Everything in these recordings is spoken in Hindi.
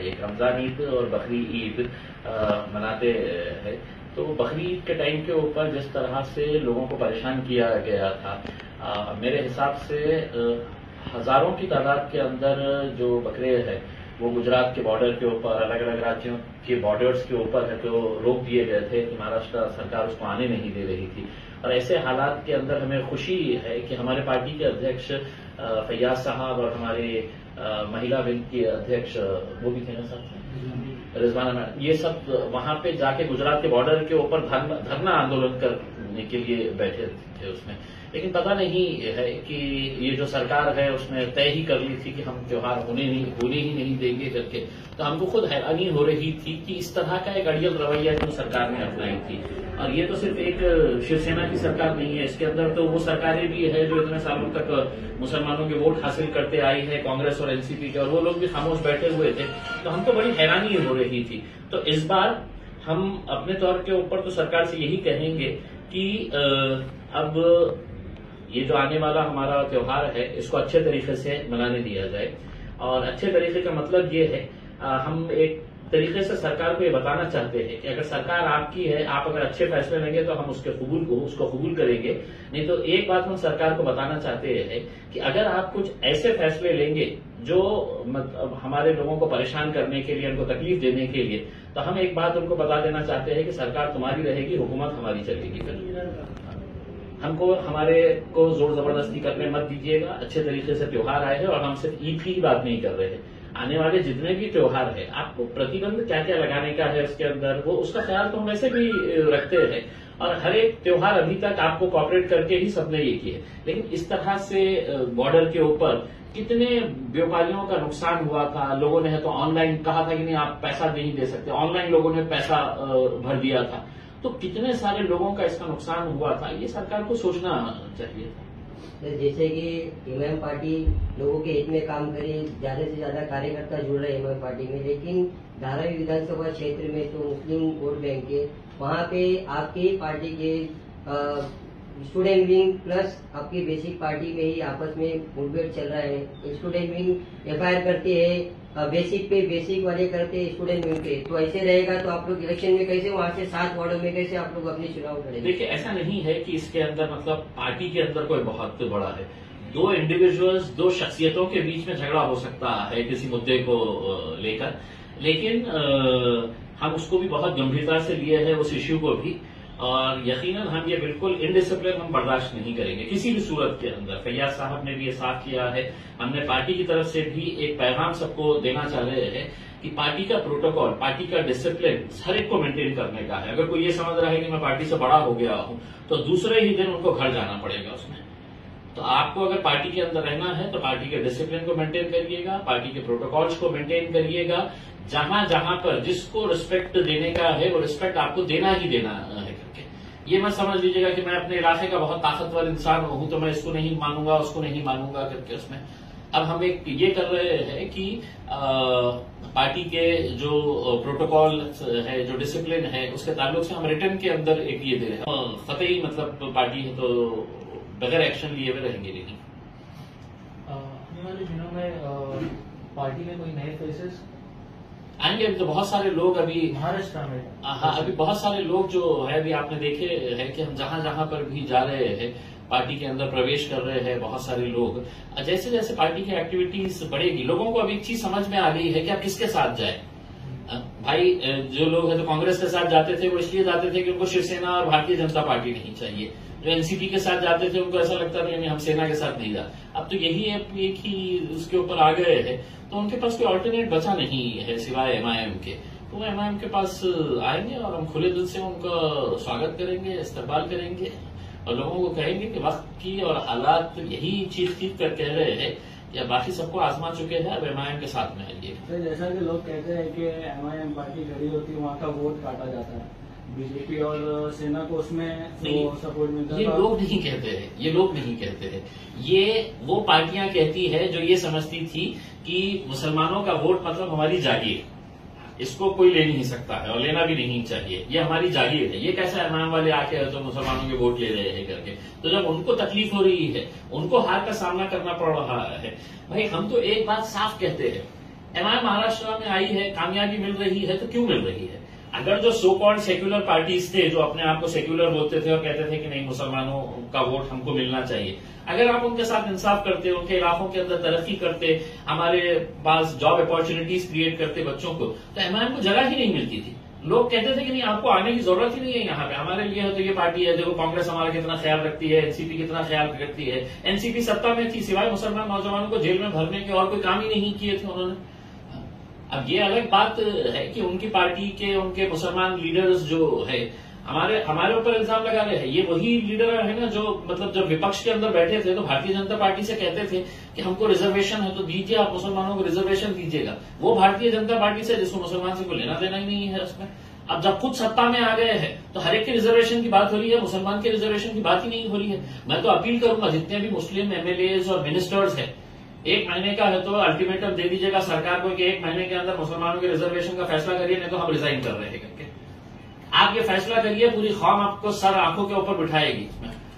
एक रमजान ईद और बकरी ईद मनाते हैं। तो बकरी ईद के टाइम के ऊपर जिस तरह से लोगों को परेशान किया गया था, मेरे हिसाब से हजारों की तादाद के अंदर जो बकरे हैं वो गुजरात के बॉर्डर के ऊपर, अलग अलग राज्यों के बॉर्डर्स के ऊपर है तो रोक दिए गए थे कि महाराष्ट्र सरकार उसको आने नहीं दे रही थी। और ऐसे हालात के अंदर हमें खुशी है कि हमारे पार्टी के अध्यक्ष फैयाज साहब और हमारे महिला विंग के अध्यक्ष वो भी थे ना साथ, रिजवाना मैडम, ये सब वहां पे जाके गुजरात के बॉर्डर के ऊपर धरना आंदोलन करने के लिए बैठे थे उसमें। लेकिन पता नहीं है कि ये जो सरकार है उसने तय ही कर ली थी कि हम त्योहार होने ही नहीं देंगे करके। तो हमको खुद हैरानी हो रही थी कि इस तरह का एक अड़ियल रवैया जो सरकार ने अपनाई थी। और ये तो सिर्फ एक शिवसेना की सरकार नहीं है, इसके अंदर तो वो सरकारें भी है जो इतने सालों तक मुसलमानों के वोट हासिल करते आई है, कांग्रेस और एनसीपी के, और वो लोग भी खामोश बैठे हुए थे। तो हमको बड़ी हैरानी हो रही थी। तो इस बार हम अपने तौर के ऊपर तो सरकार से यही कहेंगे कि अब ये जो आने वाला हमारा त्योहार है इसको अच्छे तरीके से मनाने दिया जाए। और अच्छे तरीके का मतलब ये है, हम एक तरीके से सरकार को ये बताना चाहते हैं कि अगर सरकार आपकी है, आप अगर अच्छे फैसले लेंगे तो हम उसको कबूल करेंगे। नहीं तो एक बात हम सरकार को बताना चाहते हैं कि अगर आप कुछ ऐसे फैसले लेंगे जो मतलब हमारे लोगों को परेशान करने के लिए, उनको तकलीफ देने के लिए, तो हम एक बात उनको बता देना चाहते हैं कि सरकार तुम्हारी रहेगी, हुकूमत हमारी चलेगी। हमको हमारे को जोर जबरदस्ती करने मत दीजिएगा। अच्छे तरीके से त्योहार आए हैं और हम सिर्फ ईद की ही बात नहीं कर रहे हैं, आने वाले जितने भी त्योहार है आपको प्रतिबंध क्या क्या लगाने का है उसके अंदर, वो उसका ख्याल तो हम वैसे भी रखते हैं। और हर एक त्योहार अभी तक आपको कॉपरेट करके ही सबने ये किए। लेकिन इस तरह से बॉर्डर के ऊपर कितने व्यापारियों का नुकसान हुआ था। लोगों ने तो ऑनलाइन कहा था कि नहीं आप पैसा नहीं दे सकते, ऑनलाइन लोगों ने पैसा भर दिया था। तो कितने सारे लोगों का इसका नुकसान हुआ था, ये सरकार को सोचना चाहिए था। जैसे कि एमआईएम पार्टी लोगों के हित में काम करे, ज्यादा से ज्यादा कार्यकर्ता जुड़ रहे एमआईएम पार्टी में, लेकिन धारावी विधानसभा क्षेत्र में तो मुस्लिम वोट बैंक है, वहाँ पे आपकी पार्टी के स्टूडेंट विंग प्लस आपकी बेसिक पार्टी में ही आपस में मुठभेड़ चल रहा है। स्टूडेंट विंग एफआईआर करते हैं बेसिक पे, बेसिक वाले करते हैं स्टूडेंट विंग पे। तो ऐसे रहेगा तो आप लोग इलेक्शन में कैसे, वहाँ से 7 वार्डों में कैसे आप लोग अपने चुनाव करेंगे? देखिए, ऐसा नहीं है कि इसके अंदर मतलब पार्टी के अंदर कोई बहुत बड़ा है। 2 इंडिविजुअल्स, 2 शख्सियतों के बीच में झगड़ा हो सकता है किसी मुद्दे को लेकर, लेकिन हम उसको भी बहुत गंभीरता से लिए है उस इश्यू को भी। और यकीनन हम ये बिल्कुल इनडिसिप्लिन हम बर्दाश्त नहीं करेंगे किसी भी सूरत के अंदर। फैयाज साहब ने भी ये साफ किया है। हमने पार्टी की तरफ से भी एक पैगाम सबको देना चाह रहे हैं कि पार्टी का प्रोटोकॉल, पार्टी का डिसिप्लिन हर एक को मेंटेन करने का है। अगर कोई ये समझ रहा है कि मैं पार्टी से बड़ा हो गया हूं तो दूसरे ही दिन उनको घर जाना पड़ेगा उसमें। तो आपको अगर पार्टी के अंदर रहना है तो पार्टी के डिसिप्लिन को मेंटेन करिएगा, पार्टी के प्रोटोकॉल्स को मेंटेन करिएगा। जहां जहां पर जिसको रिस्पेक्ट देने का है वो रिस्पेक्ट आपको देना ही देना है करके। ये मत समझ लीजिएगा कि मैं अपने इलाके का बहुत ताकतवर इंसान हूं तो मैं इसको नहीं मानूंगा उसको नहीं मानूंगा करके उसमें। अब हम एक ये कर रहे हैं कि पार्टी के जो प्रोटोकॉल है, जो डिसिप्लिन है, उसके ताल्लुक से हम रिटर्न के अंदर एक ये दे रहे हैं। फतेही मतलब पार्टी है तो बगैर एक्शन लिए हुए रहेंगे नहीं। आने वाले दिनों में पार्टी में कोई नए फेसेस आएंगे। अभी तो बहुत सारे लोग अभी महाराष्ट्र में, हाँ, अभी बहुत सारे लोग जो है अभी आपने देखे हैं कि हम जहां जहां पर भी जा रहे हैं पार्टी के अंदर प्रवेश कर रहे हैं बहुत सारे लोग। जैसे जैसे पार्टी की एक्टिविटीज बढ़ेगी, लोगों को अभी एक चीज समझ में आ गई है कि आप किसके साथ जाए। भाई जो लोग हैं तो कांग्रेस के साथ जाते थे, वो इसलिए जाते थे कि उनको शिवसेना और भारतीय जनता पार्टी नहीं चाहिए। जो एनसीपी के साथ जाते थे उनको ऐसा लगता था कि हम सेना के साथ नहीं जा। अब तो यही एक ही उसके ऊपर आ गए हैं तो उनके पास कोई ऑल्टरनेट बचा नहीं है सिवाय एमआईएम के। तो वो एमआईएम के पास आएंगे और हम खुले दिल से उनका स्वागत करेंगे, इस्तकबाल करेंगे और लोगों को कहेंगे कि वक्त की और हालात यही चीख कर कह रहे हैं या बाकी सबको आजमा चुके हैं, अब एमआईएम के साथ में आइए। तो जैसा कि लोग कहते हैं कि एमआईएम पार्टी खड़ी होती है, वहाँ का वोट काटा जाता है, बीजेपी और सेना को उसमें सपोर्ट मिलता है। ये लोग नहीं कहते हैं, ये लोग नहीं कहते हैं। ये वो पार्टियां कहती है जो ये समझती थी कि मुसलमानों का वोट मतलब हमारी जागीर, इसको कोई ले नहीं सकता है और लेना भी नहीं चाहिए, ये हमारी जागीर है। ये कैसा एमआईएम वाले आके तो मुसलमानों के वोट ले रहे हैं करके। तो जब उनको तकलीफ हो रही है, उनको हार का सामना करना पड़ रहा है, भाई हम तो एक बात साफ कहते हैं एमआईएम महाराष्ट्र में आई है, कामयाबी मिल रही है, तो क्यों मिल रही है? अगर जो सो कॉल्ड सेक्युलर पार्टीज थे, जो अपने आप को सेक्युलर बोलते थे और कहते थे कि नहीं मुसलमानों का वोट हमको मिलना चाहिए, अगर आप उनके साथ इंसाफ करते, उनके इलाकों के अंदर तरक्की करते, हमारे पास जॉब अपॉर्चुनिटीज क्रिएट करते बच्चों को, तो एमआईएम को जगह ही नहीं मिलती थी। लोग कहते थे कि नहीं आपको आने की जरूरत ही नहीं है यहाँ पे, हमारे लिए है तो ये पार्टी है, देखो कांग्रेस हमारा कितना ख्याल रखती है, एनसीपी कितना ख्याल रखती है। एनसीपी सत्ता में थी, सिवाय मुसलमान नौजवानों को जेल में भरने के और कोई काम ही नहीं किए थे उन्होंने। अब ये अलग बात है कि उनकी पार्टी के उनके मुसलमान लीडर्स जो है हमारे ऊपर इल्जाम लगा रहे हैं। ये वही लीडर है ना जो मतलब जब विपक्ष के अंदर बैठे थे तो भारतीय जनता पार्टी से कहते थे कि हमको रिजर्वेशन है तो दीजिए, आप मुसलमानों को रिजर्वेशन दीजिएगा। वो भारतीय जनता पार्टी से जिसको मुसलमान से कोई लेना देना ही नहीं है उसमें। अब जब खुद सत्ता में आ गए हैं तो हर एक की रिजर्वेशन की बात हो रही है, मुसलमान के रिजर्वेशन की बात ही नहीं हो रही है। मैं तो अपील करूंगा जितने भी मुस्लिम एमएलएज और मिनिस्टर्स है, 1 महीने का है तो अल्टीमेटम दे दीजिएगा सरकार को कि 1 महीने के अंदर मुसलमानों के रिजर्वेशन का फैसला करिए, नहीं तो हम रिजाइन कर रहे हैं करके। आप ये फैसला करिए, पूरी कौम आपको सर आंखों के ऊपर बिठाएगी,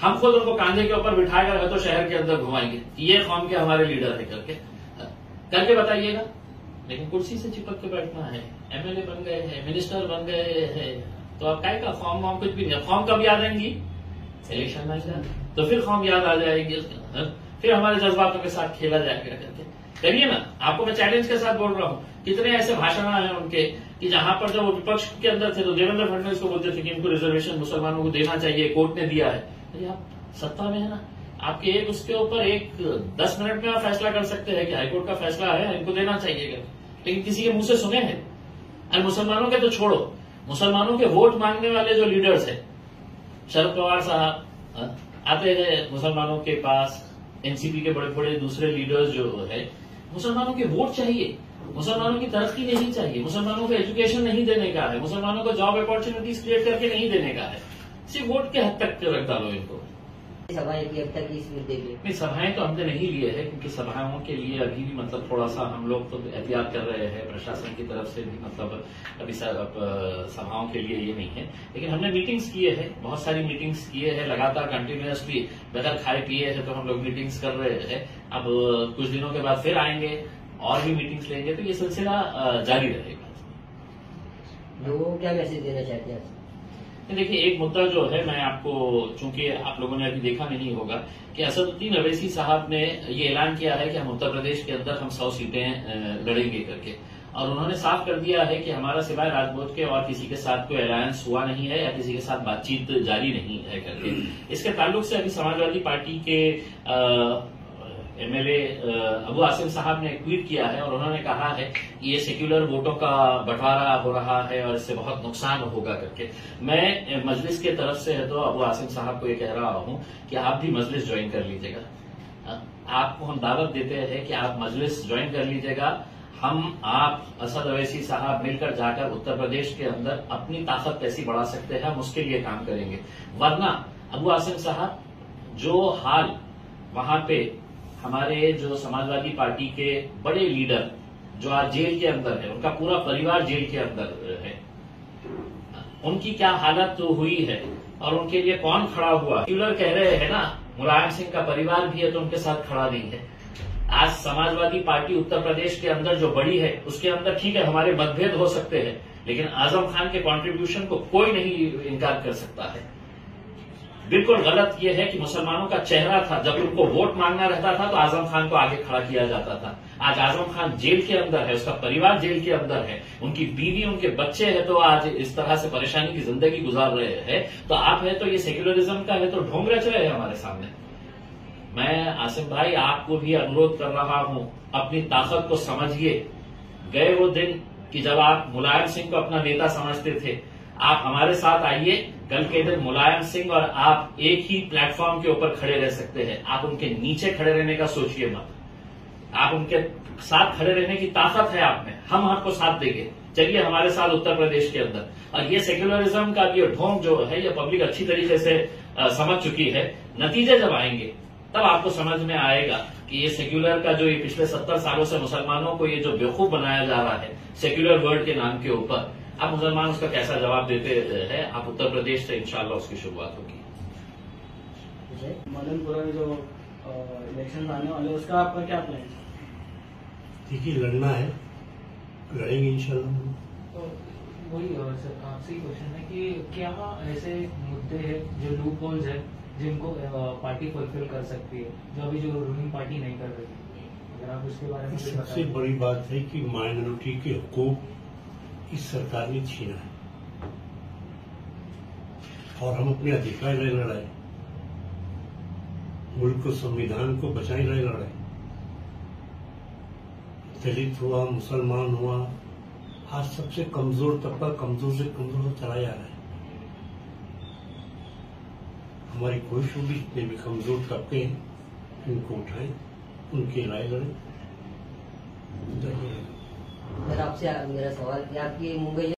हम खुद उनको कांधे के ऊपर बिठाकर है तो शहर के अंदर घुमाएंगे, ये कौम के हमारे लीडर है करके बताइएगा। लेकिन कुर्सी से चिपक के बैठना है, एमएलए बन गए हैं, मिनिस्टर बन गए हैं, तो अब काय का फॉर्म वॉर्म कुछ भी नहीं। फॉर्म कब याद आएंगी? इलेक्शन में तो फिर फॉर्म याद आ जाएगी, फिर हमारे जज्बातों के साथ खेला जाएगा करके। करिए ना, आपको मैं चैलेंज के साथ बोल रहा हूँ। कितने ऐसे भाषण हैं उनके कि जहां पर जब वो विपक्ष के अंदर थे तो देवेंद्र फडणवीस को बोलते थे कि इनको रिजर्वेशन मुसलमानों को देना चाहिए, कोर्ट ने दिया है। अरे आप सत्ता में है ना, आपके एक उसके ऊपर 10 मिनट में आप फैसला कर सकते हैं कि हाईकोर्ट का फैसला है इनको देना चाहिए, लेकिन किसी के मुंह से सुने हैं? और मुसलमानों के तो छोड़ो, मुसलमानों के वोट मांगने वाले जो लीडर्स है, शरद पवार साहब आते हैं मुसलमानों के पास, एनसीपी के बड़े बड़े दूसरे लीडर्स जो है, मुसलमानों के वोट चाहिए, मुसलमानों की तरक्की नहीं चाहिए, मुसलमानों को एजुकेशन नहीं देने का है, मुसलमानों को जॉब अपॉर्चुनिटीज क्रिएट करके नहीं देने का है, सिर्फ वोट के हद तक रख डालो इनको। सभाएं की अब तक इस मुद्दे पे? नहीं, सभाएं तो हमने नहीं लिए है क्योंकि सभाओं के लिए अभी भी मतलब थोड़ा सा हम लोग तो एहतियात कर रहे हैं, प्रशासन की तरफ से भी मतलब अभी सभाओं के लिए ये नहीं है। लेकिन हमने मीटिंग्स किए हैं, बहुत सारी मीटिंग्स किए हैं लगातार कंटिन्यूअसली, बगैर खाए पिए है तो हम लोग मीटिंग्स कर रहे हैं। अब कुछ दिनों के बाद फिर आएंगे और भी मीटिंग्स लेंगे, तो ये सिलसिला जारी रहेगा। लोगों को क्या मैसेज देना चाहते हैं? देखिए, एक मुद्दा जो है मैं आपको, चूंकि आप लोगों ने अभी देखा नहीं होगा कि असदुद्दीन अवैसी साहब ने ये ऐलान किया है कि हम उत्तर प्रदेश के अंदर हम 100 सीटें लड़ेंगे करके, और उन्होंने साफ कर दिया है कि हमारा सिवाय राजपूत के और किसी के साथ कोई अलायंस हुआ नहीं है या किसी के साथ बातचीत जारी नहीं है करके। इसके ताल्लुक से अभी समाजवादी पार्टी के एमएलए अबू आसिम साहब ने ट्वीट किया है और उन्होंने कहा है कि ये सेक्युलर वोटों का बंटवारा हो रहा है और इससे बहुत नुकसान होगा करके। मैं मजलिस के तरफ से है तो अबू आसिम साहब को ये कह रहा हूं कि आप भी मजलिस ज्वाइन कर लीजिएगा। आपको हम दावत देते हैं कि आप मजलिस ज्वाइन कर लीजिएगा। हम, आप, असद अवैसी साहब मिलकर जाकर उत्तर प्रदेश के अंदर अपनी ताकत कैसी बढ़ा सकते हैं, हम उसके लिए काम करेंगे। वरना अबू आसिम साहब, जो हाल वहां पे हमारे जो समाजवादी पार्टी के बड़े लीडर जो आज जेल के अंदर है, उनका पूरा परिवार जेल के अंदर है, उनकी क्या हालत हुई है और उनके लिए कौन खड़ा हुआ। सेक्युलर कह रहे हैं ना, मुलायम सिंह का परिवार भी है तो उनके साथ खड़ा नहीं है। आज समाजवादी पार्टी उत्तर प्रदेश के अंदर जो बड़ी है उसके अंदर ठीक है हमारे मतभेद हो सकते हैं, लेकिन आजम खान के कंट्रीब्यूशन को कोई नहीं इनकार कर सकता है। बिल्कुल गलत यह है कि मुसलमानों का चेहरा था, जब उनको वोट मांगना रहता था तो आजम खान को आगे खड़ा किया जाता था। आज आजम खान जेल के अंदर है, उसका परिवार जेल के अंदर है, उनकी बीवी, उनके बच्चे हैं तो आज इस तरह से परेशानी की जिंदगी गुजार रहे हैं। तो आप है तो ये सेक्युलरिज्म का है तो ढोंग रच रहे हैं हमारे सामने। मैं आसिम भाई आपको भी अनुरोध कर रहा हूं, अपनी ताकत को समझिए। गए वो दिन कि जब आप मुलायम सिंह को अपना नेता समझते थे, आप हमारे साथ आइए। कल के दिन मुलायम सिंह और आप एक ही प्लेटफॉर्म के ऊपर खड़े रह सकते हैं। आप उनके नीचे खड़े रहने का सोचिए मत, आप उनके साथ खड़े रहने की ताकत है आप में, हम आपको साथ देंगे। चलिए हमारे साथ उत्तर प्रदेश के अंदर। और ये सेक्युलरिज्म का भी ढोंग जो है ये पब्लिक अच्छी तरीके से समझ चुकी है। नतीजे जब आएंगे तब आपको समझ में आएगा कि ये सेक्युलर का जो ये पिछले 70 सालों से मुसलमानों को ये जो बेवकूफ बनाया जा रहा है सेक्युलर वर्ड के नाम के ऊपर, अब मुसलमान उसका कैसा जवाब देते हैं। आप उत्तर प्रदेश से इंशाल्लाह उसकी शुरुआत होगी। मदनपुरा में जो इलेक्शन आने वाले उसका आपका क्या प्लान है? देखिए, लड़ना है लड़ेंगे इंशाल्लाह। तो वही सर आपसे ही क्वेश्चन है कि क्या ऐसे मुद्दे हैं जो लूप होल्स है जिनको पार्टी फुलफिल कर सकती है जो अभी जो रूलिंग पार्टी नहीं कर रही, अगर आप उसके बारे में कुछ सबसे बताएं। बड़ी बात है कि माइनॉरिटी के हुकूक इस सरकार ने छीना है और हम अपने अधिकार लड़े लड़ाए, मुल्क को संविधान को बचाने लड़े लड़ाए। दलित हुआ, मुसलमान हुआ, आज सबसे कमजोर तबका कमजोर से कमजोर चला जा रहा है। हमारी कोशिश होगी जितने भी कमजोर तबके हैं उनको उठाएं, उनकी राय लड़ें। सर आपसे मेरा सवाल कि आपकी मुंबई